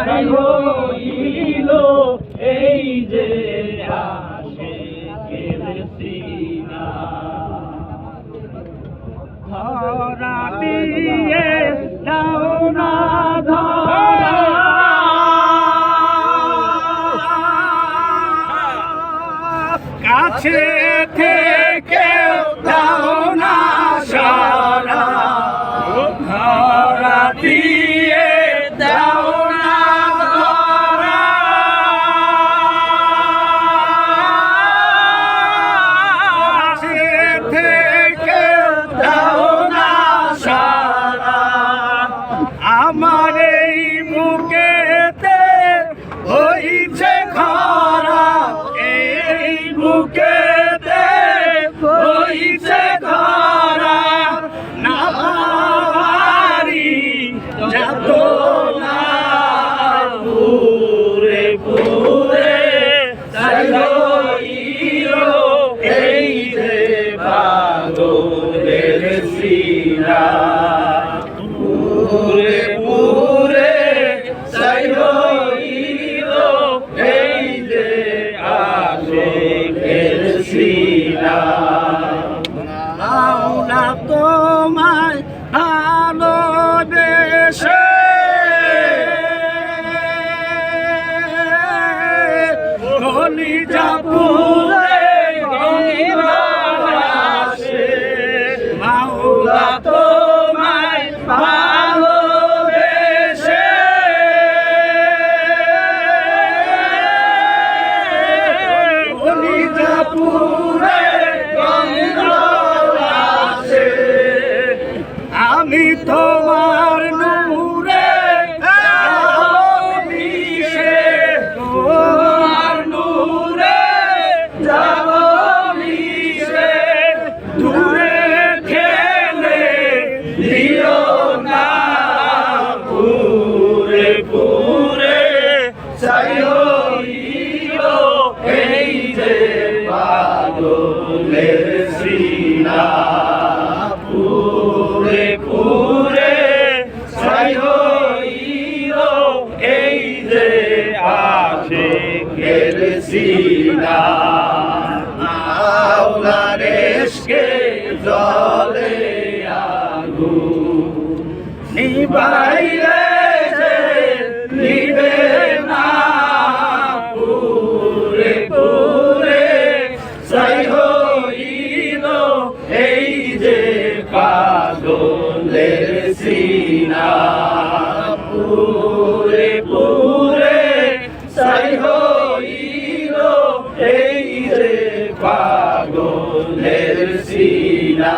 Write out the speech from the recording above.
তাই হইল এই যে আশিকের সিনা। ধরা দিয়ে দাও না ধরা, কাছে থেকে দাও না সারা, ধরা দিয়ে দাও না ধরা, কাছে থেকে দাও না সারা। আমার এই বুকেতে হইছে খরা, এই বুকেতে হইছে খরা, না পারি যাত না পুরে পুরে তাই হইল এই যে পাগলের সিনা। পুরে পুরে তাই হইল এই যে আশিকের সিনা। মাওলা তোমায় ভালোবেসে কলিজা পুরে গঙ্গাসে, মাওলা তোমায় ভালোবেসে কলিজা পুরে গঙ্গাসে। আমি তোমার নূরে মিশে, তোমার নূরে যাব মিশে, দূরে খেলে দিও না পুরে পুরে চাই হইল এই যে পাগলের সিনা। পুরে পুরে চাই হইল এই যে আশিকের সিনা। মাওলার ইশকে জ্বলে আগুন, নিভাইলে যে নিবে না, পুরে পুরে চাই হইল এই যে পাগলের সিনা। পুরে পুরে চাই হইল এই যে পাগলের সিনা।